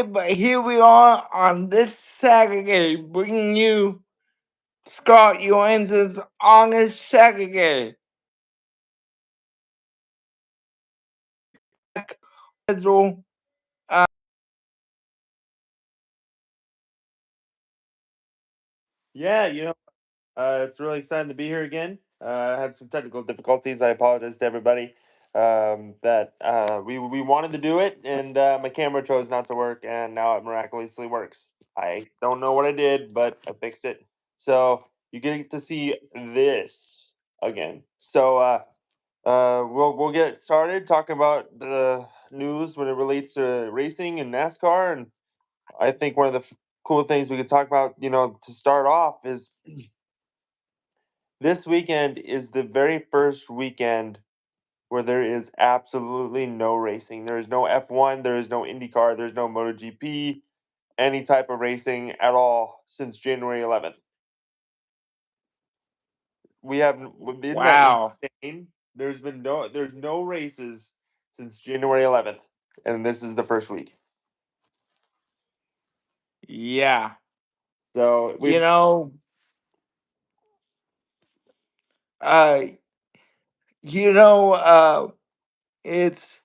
but here we are on this Saturday, bringing you Scott Johansson's Honest Saturday. Schedule. Yeah, it's really exciting to be here again. I had some technical difficulties. I apologize to everybody that we wanted to do it, and my camera chose not to work, and now it miraculously works. I don't know what I did, but I fixed it. So you get to see this again. We'll get started talking about the news when it relates to racing and NASCAR, and I think one of the cool things we could talk about, to start off is this weekend is the very first weekend where there is absolutely no racing. There is no F1, there is no IndyCar, there's no MotoGP, any type of racing at all since January 11th. Isn't that Wow. insane? There's no races since January 11th, and this is the first week. Yeah. So You we've know, uh, you know, it's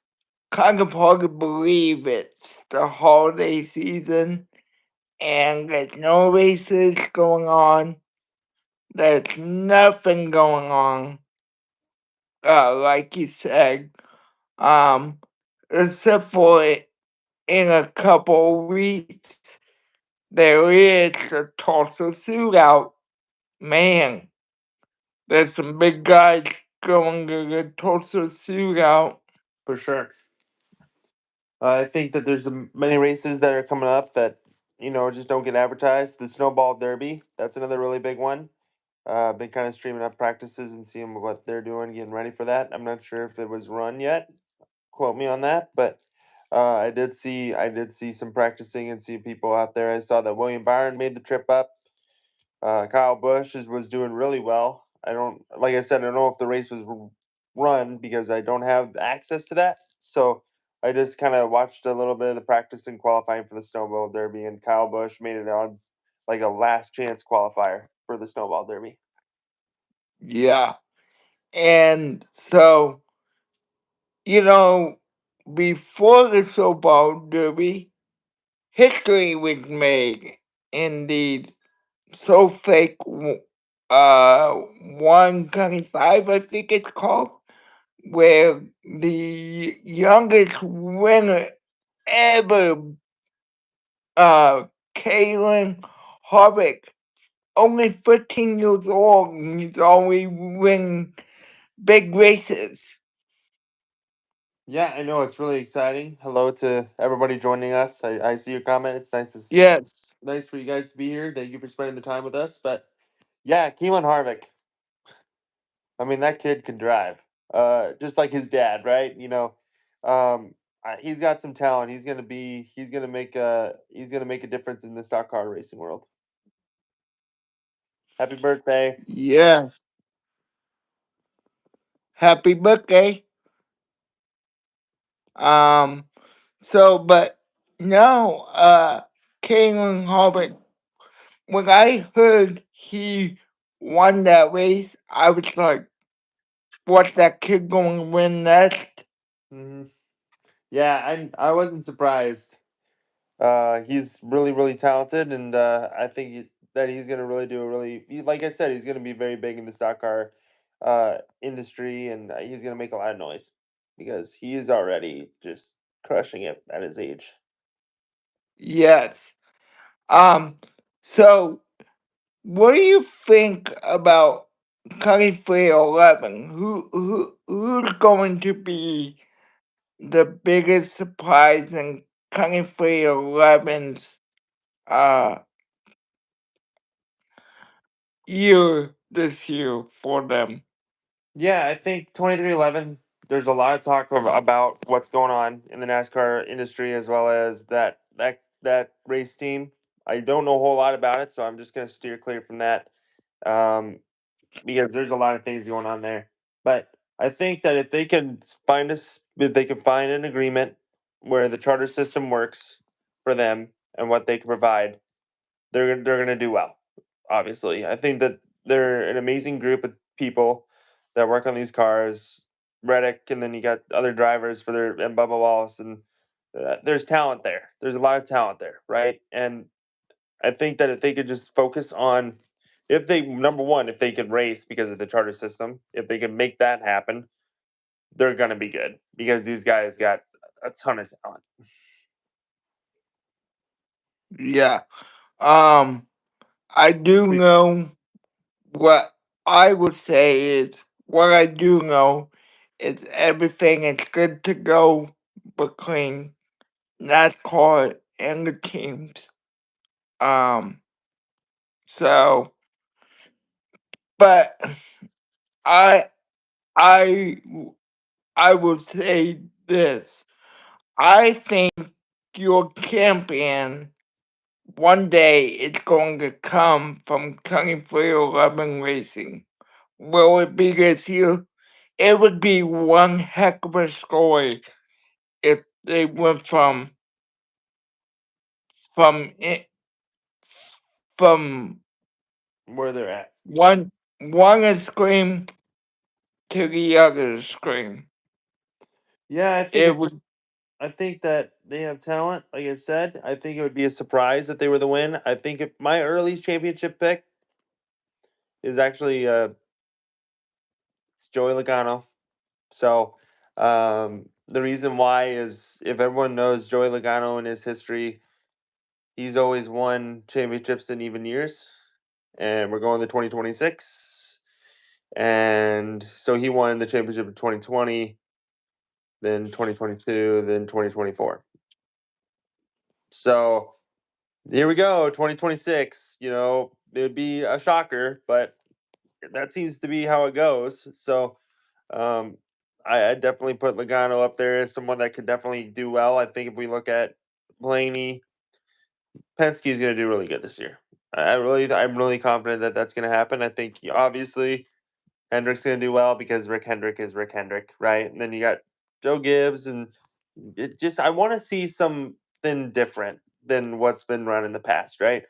kind of hard to believe it's the holiday season and there's no races going on. There's nothing going on, like you said. Um, except for in a couple weeks, there is a Tulsa shootout. Man, there's some big guys going to the Tulsa shootout. for sure. I think that there's many races that are coming up that just don't get advertised. The Snowball Derby, that's another really big one. Been kind of streaming up practices and seeing what they're doing, getting ready for that. I'm not sure if it was run yet. Quote me on that, but I did see some practicing and see people out there. I saw that William Byron made the trip up. Kyle Busch was doing really well. I don't, like I said, I don't know if the race was run because I don't have access to that. So I just kind of watched a little bit of the practice and qualifying for the Snowball Derby, and Kyle Busch made it on like a last chance qualifier for the Snowball Derby. Yeah. And so, you know, before the Snowball Derby, history was made in the So Fake 125, I think it's called, where the youngest winner ever, Kaylin Harvick, only 15 years old, and he's already winning big races. Yeah, I know it's really exciting. Hello to everybody joining us. I see your comment. It's Yes, nice for you guys to be here. Thank you for spending the time with us. But yeah, Keelan Harvick. I mean, that kid can drive. Just like his dad, right? He's got some talent. He's gonna make a difference in the stock car racing world. Happy birthday. yes. Happy birthday. Um, but no, Kaylin Harvick, when I heard he won that race, I was like, what's that kid going to win next? Hmm. Yeah, I wasn't surprised. He's really, really talented, and I think that he's gonna really do like I said, he's gonna be very big in the stock car industry, and he's gonna make a lot of noise because he is already just crushing it at his age. Yes. Um, so what do you think about 2311? Who's going to be the biggest surprise in 2311's uh year this year for them? Yeah, I think 2311. There's a lot of talk about what's going on in the NASCAR industry as well as that race team. I don't know a whole lot about it, so I'm just gonna steer clear from that. Um, because there's a lot of things going on there. But I think that if they can find an agreement where the charter system works, for them and what they can provide, they're gonna do well. Obviously, I think that they're an amazing group of people that work on these cars. Reddick, and then you got other drivers for their and Bubba Wallace, and there's talent there. There's a lot of talent there, right? And I think that if they could just focus on, if they number one, if they could race because of the charter system, if they can make that happen, they're gonna be good because these guys got a ton of talent. Yeah. Um, I do know what I would say is what I do know is everything is good to go between NASCAR and the teams. Um, so, but I, I, I would say this. I think your champion one day it's going to come from 2311 Racing. Will it be this year? It would be one heck of a story if they went from it from Where they're at. one extreme to the other extreme. Yeah, It would I think that they have talent. Like I said, I think it would be a surprise if they were the win. I think if my early championship pick is actually it's Joey Logano. So the reason why is if everyone knows Joey Logano and his history, he's always won championships in even years. And we're going to 2026. And so he won the championship in 2020, then 2022, then 2024. So here we go, 2026. It would be a shocker, but that seems to be how it goes. So um, I definitely put Logano up there as someone that could definitely do well. I think if we look at Blaney, Penske's going to do really good this year. I'm really confident that that's going to happen. I think obviously Hendrick's going to do well because Rick Hendrick is Rick Hendrick, right? And then you got Joe Gibbs, and I want to see something different than what's been run in the past, right?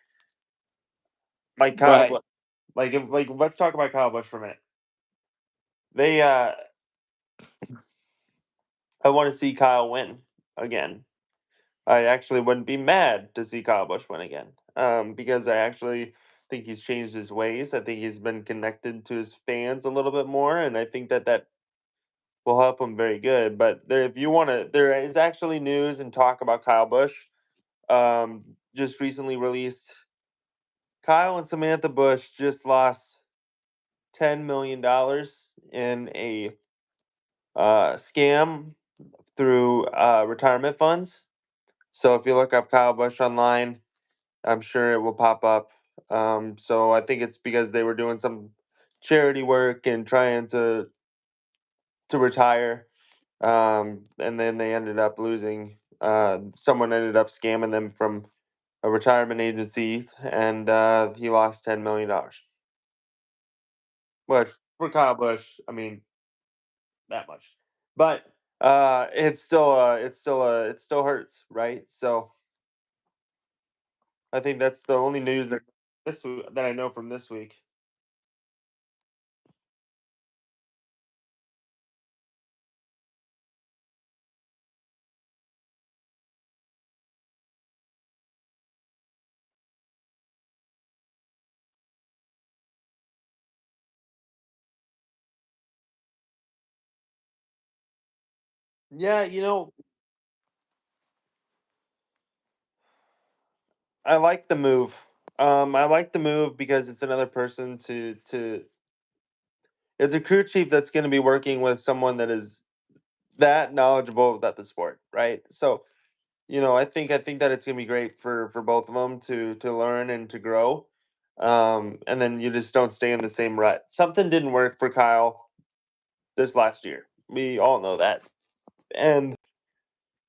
Like Kyle, right, let's talk about Kyle Busch for a minute. They I want to see Kyle win again. I actually wouldn't be mad to see Kyle Busch win again. Because I actually think he's changed his ways. I think he's been connected to his fans a little bit more, and I think that will help him very good. But if you want to, there is actually news and talk about Kyle Busch. Just recently released. Kyle and Samantha Busch just lost $10 million in a scam through retirement funds. So if you look up Kyle Busch online, I'm sure it will pop up. So I think it's because they were doing some charity work and trying to retire, and then they ended up losing. Someone ended up scamming them from a retirement agency, and he lost $10 million. Which for Kyle Busch, I mean, that much. But it still hurts, right? So I think that's the only news that I know from this week. Yeah, I like the move. I like the move because it's another person to. It's a crew chief that's going to be working with someone that is that knowledgeable about the sport, right? So I think that it's going to be great for both of them to learn and to grow. And then you just don't stay in the same rut. Something didn't work for Kyle this last year. We all know that, and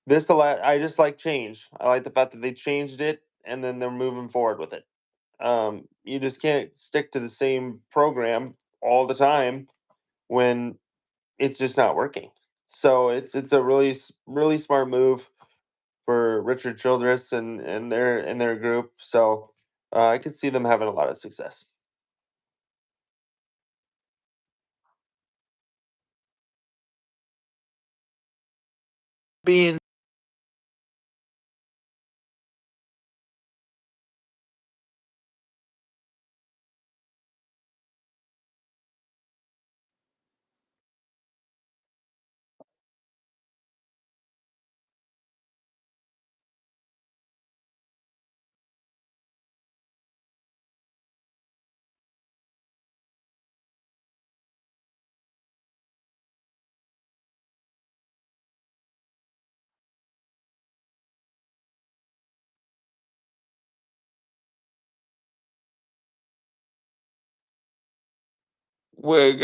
I just like change. I like the fact that they changed it and then they're moving forward with it. You just can't stick to the same program all the time when it's just not working. So it's a really smart move. for Richard Childress and their group. So I could see them having a lot of success. Being with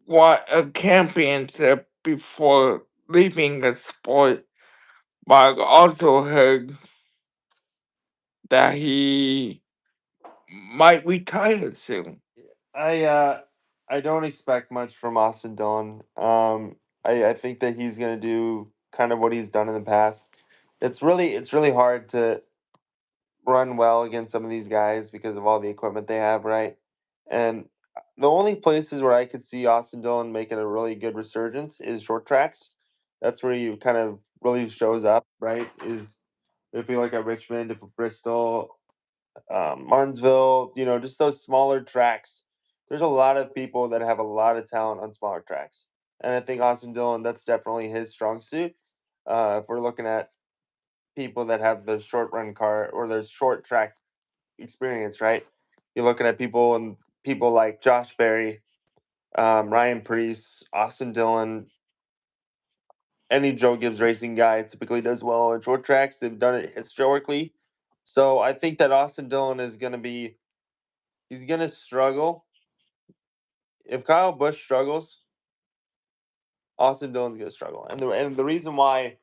what a championship before leaving the sport, but I also heard that he might retire soon. I don't expect much from Austin Dillon. I think that he's gonna do kind of what he's done in the past. It's really hard to run well against some of these guys because of all the equipment they have, right? And the only places where I could see Austin Dillon making a really good resurgence is short tracks. That's where he kind of really shows up, right? Is if you look at Richmond, if Bristol, Martinsville, just those smaller tracks. There's a lot of people that have a lot of talent on smaller tracks, and I think Austin Dillon, that's definitely his strong suit. If we're looking at people that have the short run car or the short track experience, right? You're looking at people like Josh Berry, Ryan Preece, Austin Dillon. Any Joe Gibbs racing guy typically does well on short tracks. They've done it historically, so I think that Austin Dillon is going to be he's going to struggle. If Kyle Busch struggles, Austin Dillon's going to struggle, and the reason why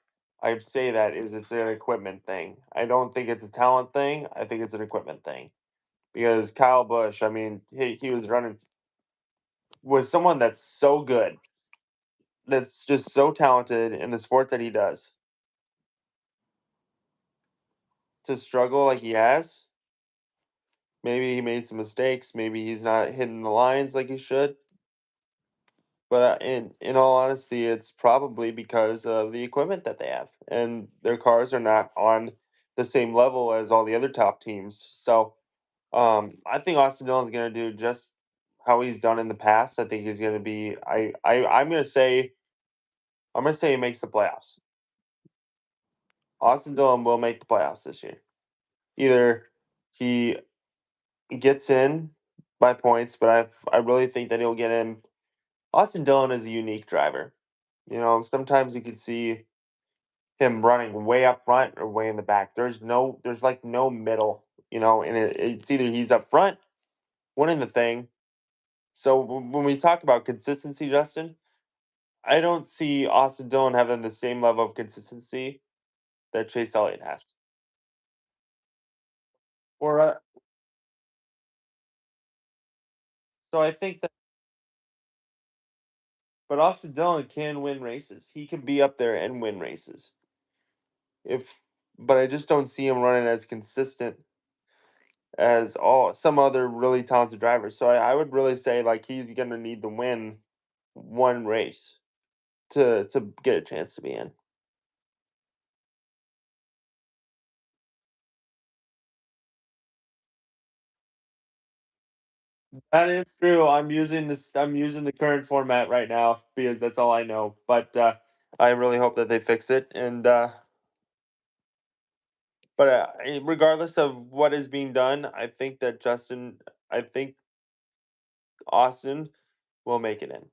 I say that is it's an equipment thing. I don't think it's a talent thing. I think it's an equipment thing because Kyle Busch, I mean, he was running with someone that's so good, that's just so talented in the sport that he does, to struggle like he has. Maybe he made some mistakes. Maybe he's not hitting the lines like he should. But in all honesty, it's probably because of the equipment that they have, and their cars are not on the same level as all the other top teams. So I think Austin Dillon's going to do just how he's done in the past. I think he's going to be. I'm going to say he makes the playoffs. Austin Dillon will make the playoffs this year. Either he gets in by points, but I really think that he'll get in. Austin Dillon is a unique driver. Sometimes you can see him running way up front or way in the back. There's like no middle. And it's either he's up front winning the thing. So when we talk about consistency, Justin, I don't see Austin Dillon having the same level of consistency that Chase Elliott has. Or so I think that, but Austin Dillon can win races. He can be up there and win races. If, but I just don't see him running as consistent as all some other really talented drivers. So I would really say like he's gonna need to win one race to get a chance to be in. That is true. I'm using the current format right now because that's all I know. But I really hope that they fix it. And but regardless of what is being done, I think Austin will make it in.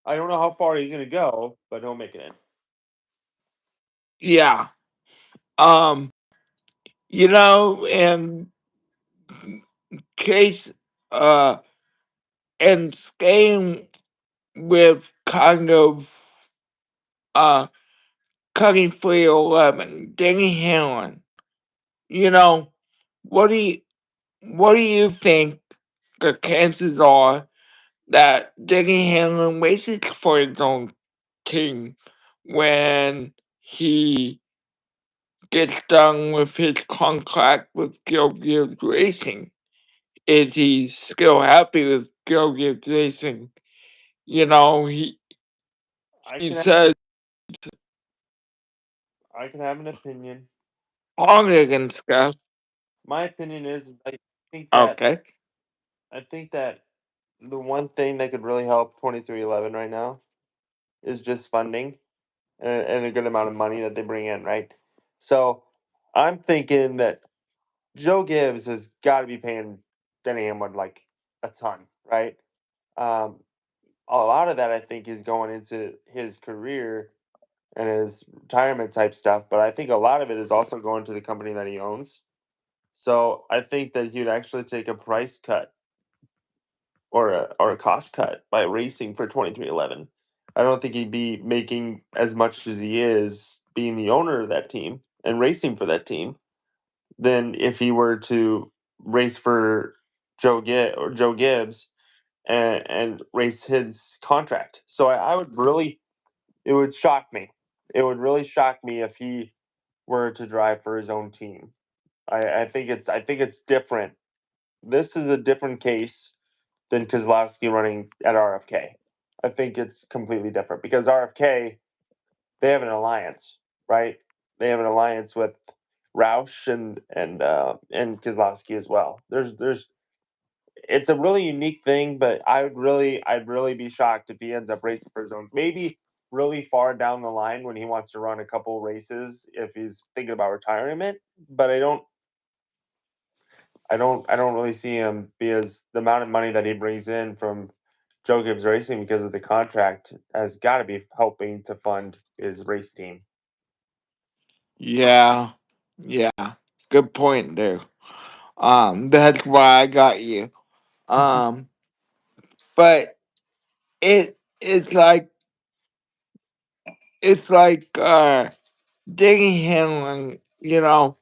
I don't know how far he's gonna go, but he'll make it in. Yeah. In case uh and staying with kind of uh cutting 311, Danny Hamlin, you know, what do you what do you think the chances are that Denny Hamlin races for his own team when he gets done with his contract with Gilgit Racing. Is he still happy with Gilgit Racing? You know, I he can says I can have an opinion. Hongig and stuff. My opinion is think that Okay. I think that the one thing that could really help 2311 right now is just funding and a good amount of money that they bring in, right? So I'm thinking that Joe Gibbs has got to be paying Denny Hamlin like a ton, right? Um, a lot of that I think is going into his career and his retirement type stuff, but I think a lot of it is also going to the company that he owns. So I think that he'd actually take a price cut or a cost cut by racing for 2311. I don't think he'd be making as much as he is being the owner of that team and racing for that team than if he were to race for Joe Gibbs and race his contract. So I would really it would shock me. It would really shock me if he were to drive for his own team. I think it's different. This is a different case than Kozlowski running at RFK. I think it's completely different because RFK, they have an alliance, right? They have an alliance with Roush and Kozlowski as well. There's it's a really unique thing, but I'd really be shocked if he ends up racing for his own. Maybe really far down the line when he wants to run a couple races if he's thinking about retirement. But I don't really see him because the amount of money that he brings in from Joe Gibbs Racing because of the contract has got to be helping to fund his race team. Yeah. Yeah. Good point there. That's why I got you. Um, but it's like Danny Hamlin, you know,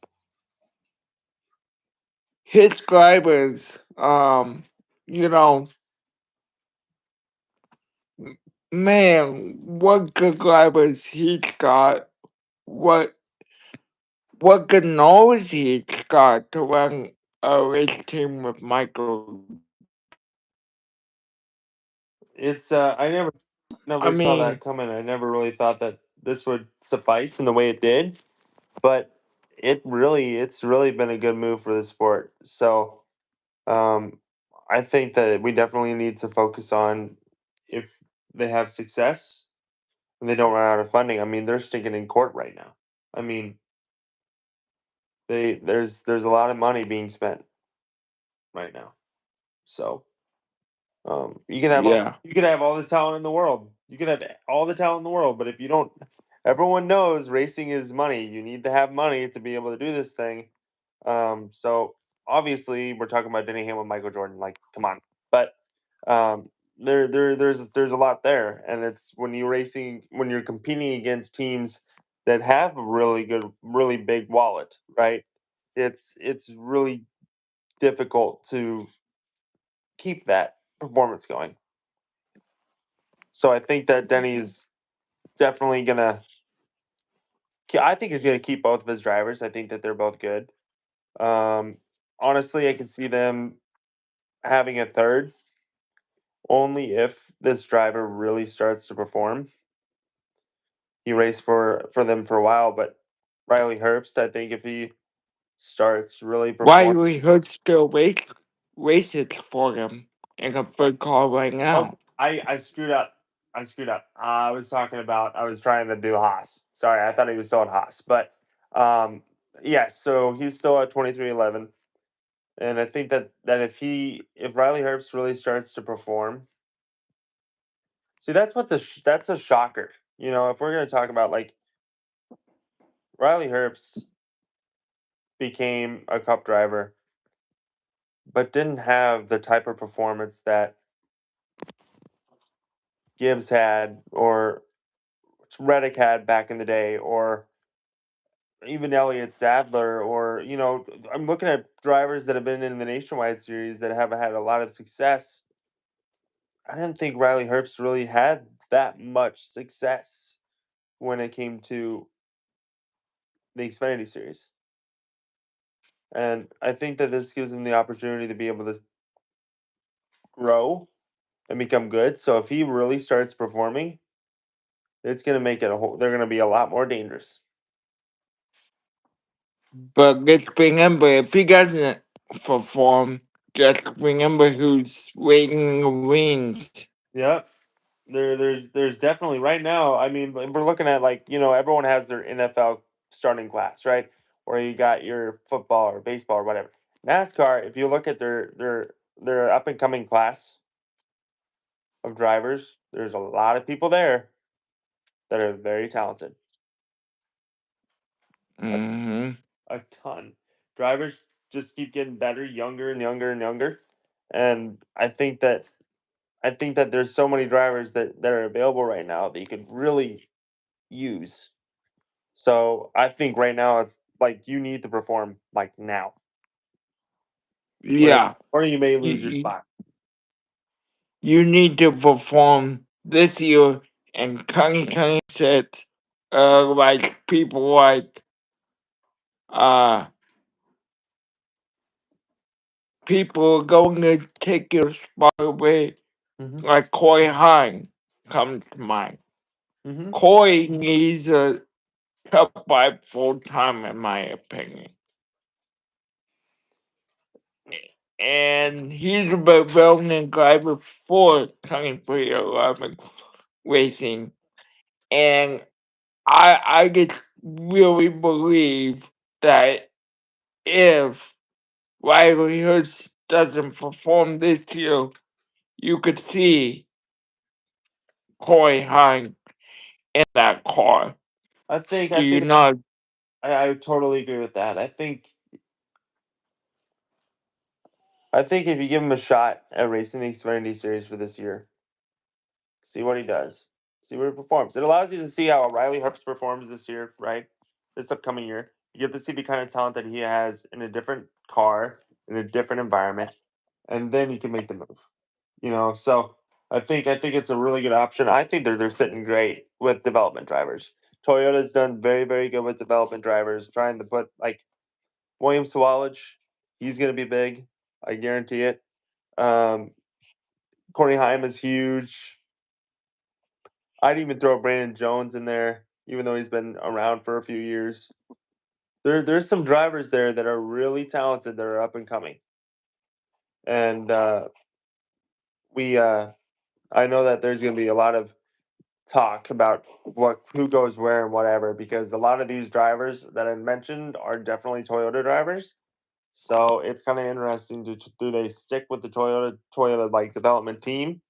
his drivers, you know, man, what good drivers he's got, what what good knowledge he's got to run a race team with Michael It's I I never saw that mean, coming. I never really thought that this would suffice in the way it did, but it's really been a good move for the sport. So um, I think that we definitely need to focus on if they have success and they don't run out of funding. I mean, they're stinking in court right now. I mean, there's a lot of money being spent right now. So yeah, you can have all the talent in the world. You can have all the talent in the world, but if you don't, everyone knows racing is money. You need to have money to be able to do this thing. So obviously, we're talking about Denny Hamlin, Michael Jordan. Like, come on, but um, there's a lot there, and it's when you're competing against teams that have a really good, really big wallet, right? It's really difficult to keep that performance going. So I think that Denny's definitely gonna. I think he's gonna keep both of his drivers. I think that they're both good. Um, Honestly, I could see them having a third only if this driver really starts to perform. He raced for them for a while, but Riley Herbst, I think if he starts really why perform. we heard still races for him in a third call right Oh, now. I screwed up. I screwed up. I was trying to do Haas. Sorry, I thought he was still at Haas, but um, yeah. So he's still at 2311. And I think that if Riley Herbst really starts to perform, see that's a shocker. You know, if we're gonna talk about like Riley Herbst became a Cup driver, but didn't have the type of performance that Gibbs had or Reddick had back in the day, or even Elliott Sadler, or I'm looking at drivers that have been in the Nationwide Series that have had a lot of success I didn't think Riley Herbst really had that much success when it came to the Xfinity Series. And I think that this gives him the opportunity to be able to grow and become good. So if he really starts performing, it's going to make it a whole. They're going to be a lot more dangerous. But let's remember, if he doesn't perform, just remember who's waiting in the wings. Yep. There's definitely right now. I mean, we're looking at, like, everyone has their NFL starting class, right? Or you got your football or baseball or whatever. NASCAR, if you look at their up and coming class of drivers, there's a lot of people there that are very talented. A Hmm. a ton. Drivers just keep getting better, younger and younger and younger. And I think that there's so many drivers that are available right now that you could really use. So I think right now it's like you need to perform like now, Yeah, or you may you, lose your you spot. you need to perform this year and 2026. Like people like uh people are going to take your spot away. Hmm. Like Corey Hine comes to mind. Hmm. Corey needs a top five full time, in my opinion. And he's a development driver for 2311 Racing. And I just really believe that if Riley Hurst doesn't perform this year, you could see Corey Hine in that car. I think Do I you think not? I totally agree with that. I think if you give him a shot at racing the Xfinity Series for this year, see what he does, see what he performs. It allows you to see how Riley Herbst performs this year, right? This upcoming year, you get to see the kind of talent that he has in a different car, in a different environment, and then you can make the move. So I think it's a really good option. I think they're sitting great with development drivers. Toyota's done very, very good with development drivers, trying to put, like, William Sawalage. He's going to be big, I guarantee it. um Corey Heim is huge. I'd even throw Brandon Jones in there, even though he's been around for a few years. There's some drivers there that are really talented that are up and coming. And we I know that there's going to be a lot of talk about who goes where and whatever, because a lot of these drivers that I mentioned are definitely Toyota drivers. So it's kind of interesting. Do they stick with the Toyota like development team,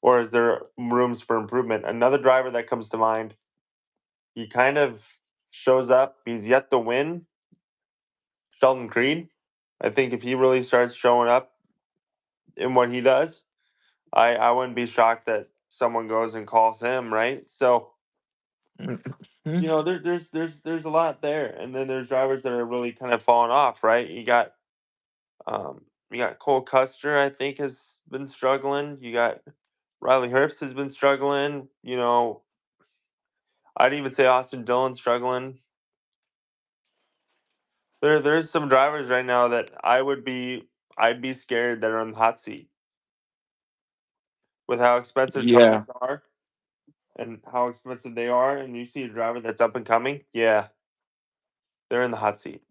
or is there rooms for improvement? Another driver that comes to mind, he kind of shows up. He's yet to win. Sheldon Creed. I think if he really starts showing up in what he does, I wouldn't be shocked that someone goes and calls him, right? So Mhm. there's a lot there, and then there's drivers that are really kind of falling off, right? Um you got Cole Custer, I think, has been struggling. You got Riley Herbst has been struggling. I'd even say Austin Dillon's struggling. There's some drivers right now that I'd be scared that are on the hot seat with how expensive tires Yeah, are and how expensive they are, and you see a driver that's up and coming, yeah, they're in the hot seat.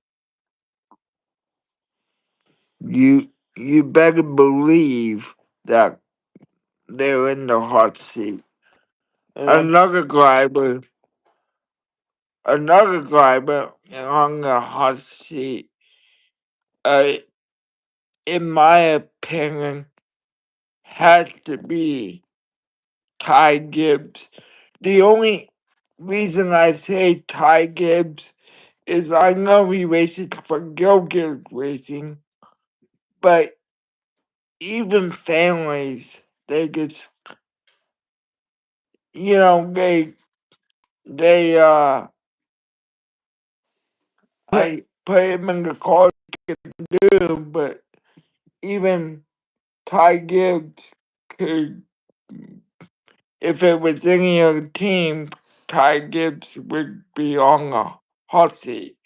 you better believe that they're in the hot seat. And I'm Another driver, another driver on the hot seat. Uh, in my opinion, has to be Ty Gibbs. The only reason I say Ty Gibbs is I know he races for Gilgit Racing, but even families, they just, they I put him in the car to do, but even Ty Gibbs could. if it was any other team, Ty Gibbs would be on the hot seat.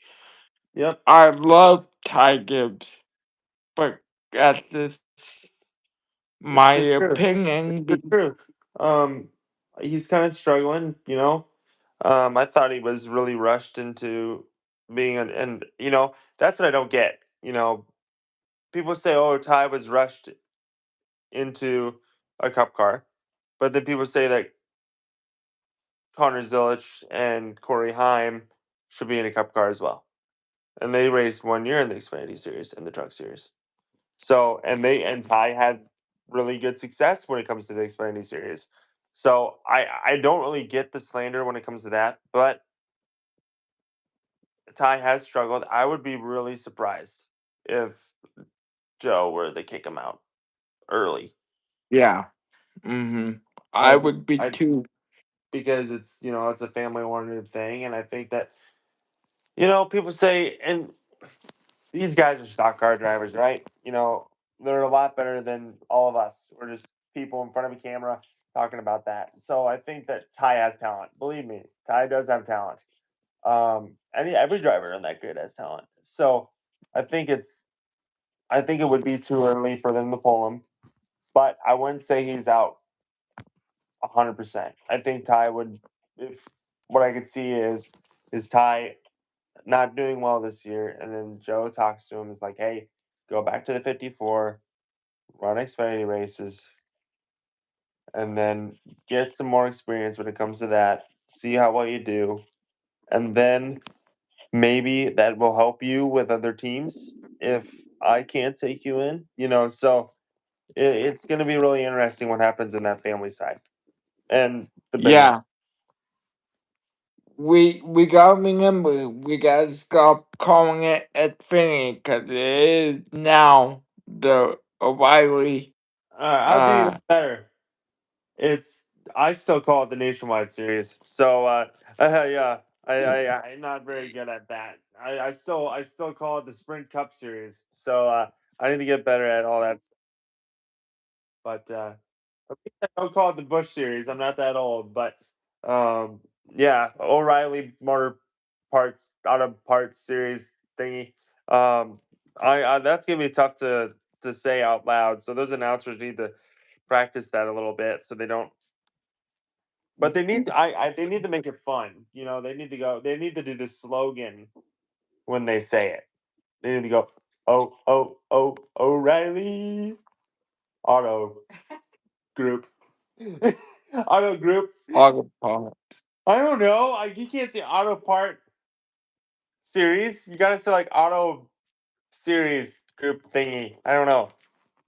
Yep. I love Ty Gibbs, but that's just It's my the truth. opinion. It's the truth. Um, he's kind of struggling, you know. I thought he was really rushed into being and that's what I don't get. People say, "Oh, Ty was rushed into a cup car," but then people say that Connor Zilich and Corey Heim should be in a cup car as well, and they raced 1 year in the Xfinity Series and the Truck Series. So, and Ty had really good success when it comes to the Xfinity Series. So I don't really get the slander when it comes to that, but Ty has struggled. I would be really surprised if Joe were to kick him out early. Yeah. Mm-hmm. I Um, would be I too. because it's a family oriented thing, and I think that people say, and these guys are stock car drivers, right? They're a lot better than all of us. We're just people in front of a camera talking about that. So I think that Ty has talent. Believe me, Ty does have talent. Every driver in that grid has talent. So I think it's I think it would be too early for them to pull him, but I wouldn't say he's out 100%. I think Ty would, if what I could see is Ty not doing well this year, and then Joe talks to him, is like, hey, go back to the 54, run Xfinity races, and then get some more experience when it comes to that. See how well you do, and then maybe that will help you with other teams if I can't take you in. So it's going to be really interesting what happens in that family side and the Yeah. business. We gotta remember, we gotta stop calling it Xfinity because it is now the O'Reilly. I'll do Uh, even better. It's I still call it the Nationwide Series. So yeah, I'm not very good at that. I still call it the Sprint Cup Series. So I need to get better at all that. But at least I don't call it the Bush Series. I'm not that old, but um, yeah, O'Reilly Motor Parts Auto Parts Series thingy. I that's gonna be tough to say out loud. So those announcers need to practice that a little bit so they don't. But they need to make it fun. They need to do the slogan when they say it. They need to go, oh, oh, oh, O'Reilly Auto Group. Auto Group. Auto Parts. I don't know. You can't say Auto Part Series. You gotta say like Auto Series Group thingy. I don't know.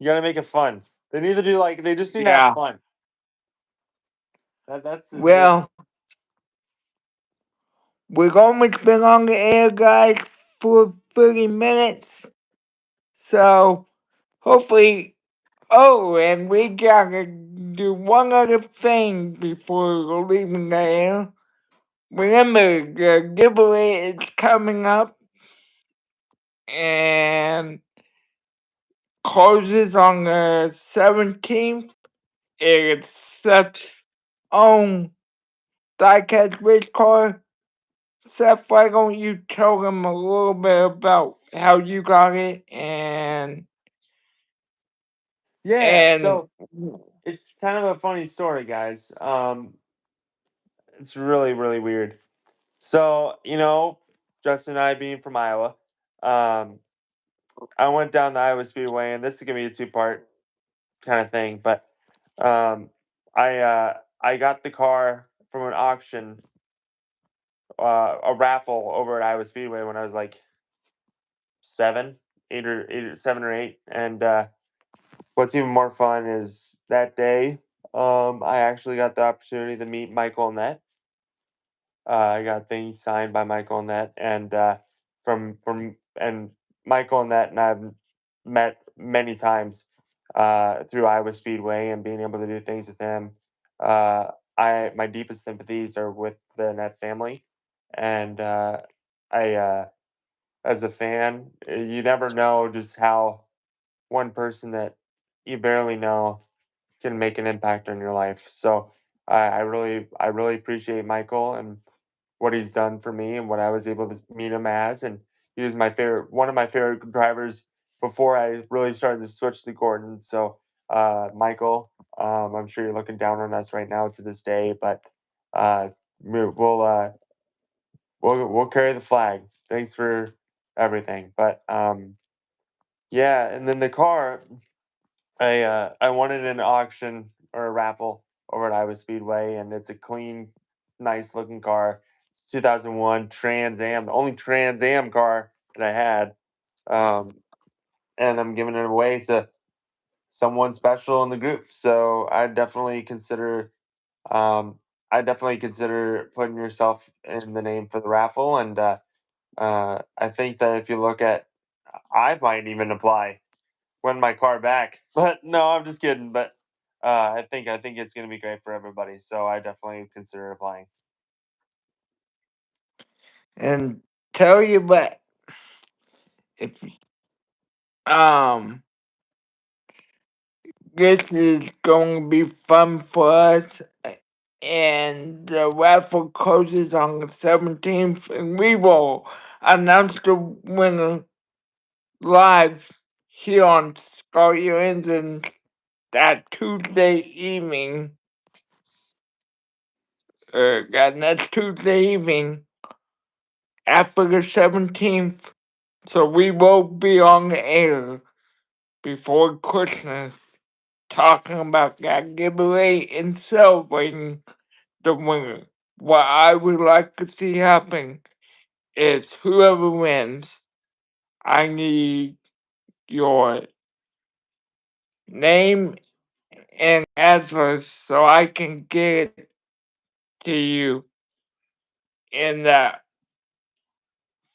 You gotta make it fun. They need to do they just need to have Yeah. fun. That's Well, we've almost been on the air, guys, for 30 minutes. So hopefully, oh, and we gotta do one other thing before leaving the air. Remember, the giveaway is coming up and closes on the 17th. It's Seth's own diecast race car. Seth, why don't you tell them a little bit about how you got it yeah. and So it's kind of a funny story, guys. It's really really weird. So Justin and I being from Iowa, um, I went down the Iowa Speedway, and this is gonna be a two-part kind of thing. But I got the car from an auction, a raffle over at Iowa Speedway when I was like 7 or 8, and what's even more fun is that day, I actually got the opportunity to meet Michael and that. I got things signed by Michael and that, and from and Michael and that, and I've met many times through Iowa Speedway and being able to do things with him. Uh, I my deepest sympathies are with the Net family, and I as a fan, you never know just how one person that you barely know can make an impact on your life. So I really appreciate Michael and what he's done for me and what I was able to meet him as. And he was one of my favorite drivers before I really started to switch to Gordon. So, Michael, I'm sure you're looking down on us right now to this day, but uh, we'll we'll carry the flag. Thanks for everything. But yeah, and then the car, I won it in an auction or a raffle over at Iowa Speedway, and it's a clean, nice looking car. It's 2001 Trans Am, the only Trans Am car that I had, um, and I'm giving it away to someone special in the group. So um, I definitely consider putting yourself in the name for the raffle, and I think that if you look at, I might even apply win my car back. But no, I'm just kidding. But I think it's gonna be great for everybody. So I definitely consider applying. And tell you what, if um this is going to be fun for us, and the raffle closes on the 17th, and we will announce the winner live here on Start Your Engines that Tuesday evening. That next Tuesday evening after the 17th. So we will be on the air before Christmas talking about that giveaway and celebrating the winner. What I would like to see happen is whoever wins, I need your name and address so I can get it to you in the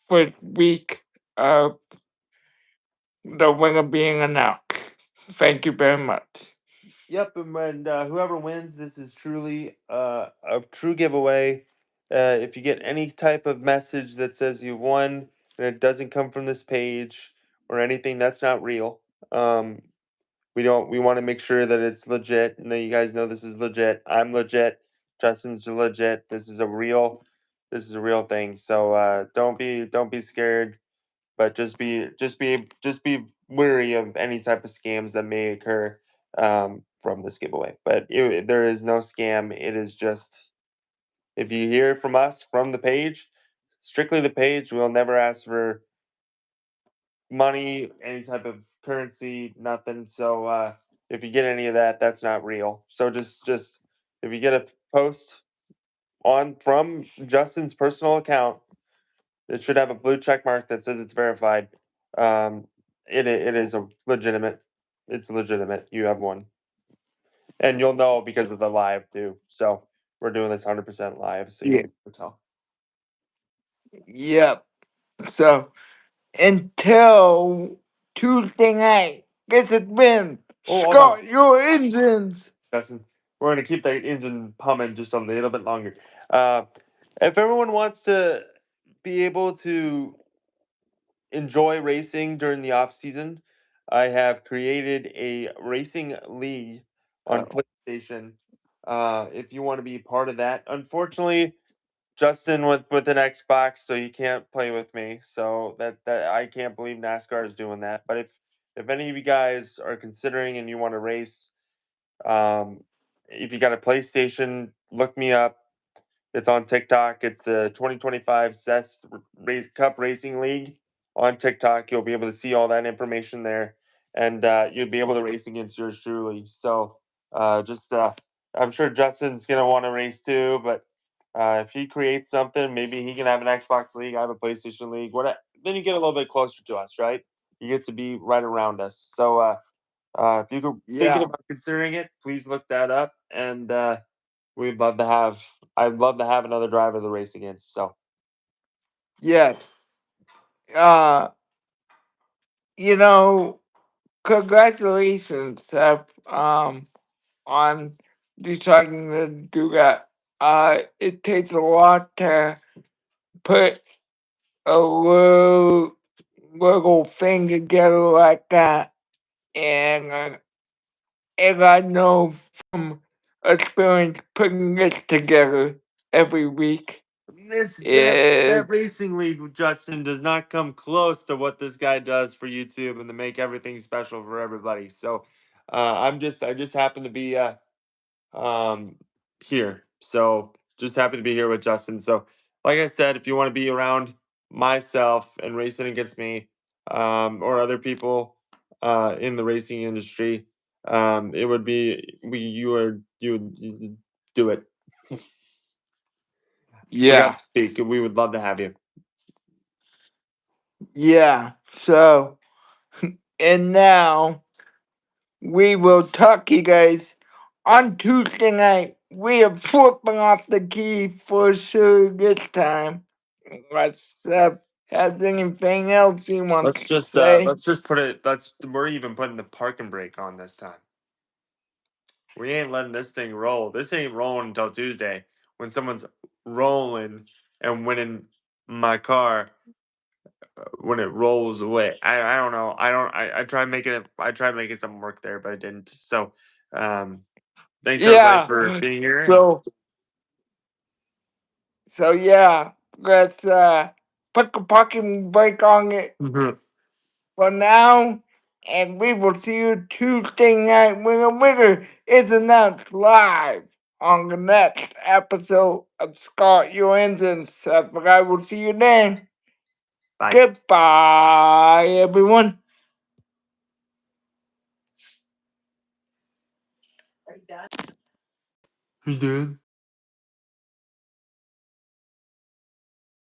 first week of the winner being announced. Thank you very much. Yep, and when whoever wins, this is truly a true giveaway. If you get any type of message that says you won and it doesn't come from this page or anything, that's not real. Um, we don't. We want to make sure that it's legit, and that you guys know this is legit. I'm legit. Justin's legit. This is a real. This is a real thing. So don't be scared, but just be wary of any type of scams that may occur from this giveaway. But there is no scam. It is just if you hear from us from the page, strictly the page. We'll never ask for money, any type of currency, nothing. So if you get any of that, that's not real. So just if you get a post on from Justin's personal account, it should have a blue check mark that says it's verified. Um, it is a legitimate. It's legitimate. You have one, and you'll know because of the live too. So we're doing this 100% live, so you'll Yeah. be able to tell. Yep. So until Tuesday night, this has been Oh, hold on, Start Your Engines. Justin. We're gonna keep that engine humming just a little bit longer. Uh, if everyone wants to be able to enjoy racing during the off season, I have created a racing league on Oh, PlayStation. If you want to be part of that, unfortunately, Justin with an Xbox, so you can't play with me. So that I can't believe NASCAR is doing that. But if any of you guys are considering and you want to race, um, if you got a PlayStation, look me up. It's on TikTok. It's the 2025 CES Cup Racing League on TikTok. You'll be able to see all that information there, and you'll be able to race against yours truly. So, just I'm sure Justin's gonna want to race too, but if he creates something, maybe he can have an Xbox League. I have a PlayStation League. What? Then you get a little bit closer to us, right? You get to be right around us. So, if you could thinking yeah. about considering it, please look that up, and we'd love to have. I'd love to have another driver to race against. So Yes. Uh, you know, congratulations, Seth, on deciding to do that. It takes a lot to put a little thing together like that, and and I know from experience putting this together every week That is racing league, Justin, does not come close to what this guy does for YouTube and to make everything special for everybody. So, I just happen to be um here. So just happy to be here with Justin. So, like I said, if you want to be around myself and racing against me, or other people in the racing industry, it would be you would do it. yeah, Forgot to speak. We would love to have you. yeah. So and now we will talk to you guys on Tuesday night. We are flipping off the key for sure this time. Unless Seth has anything else he wants to say. Let's just put it. We're even putting the parking brake on this time. We ain't letting this thing roll. This ain't rolling until Tuesday when someone's rolling and winning my car when it rolls away. I don't know. I tried making it. I tried making something work there, but it didn't. So, um, thanks everybody Yeah. for being here. So yeah, let's put the parking brake on it And for now, and we will see you Tuesday night when the winner is announced live on the next episode of Scott Your Engines. Seth, I will see you then. bye. Goodbye, everyone. Who's done?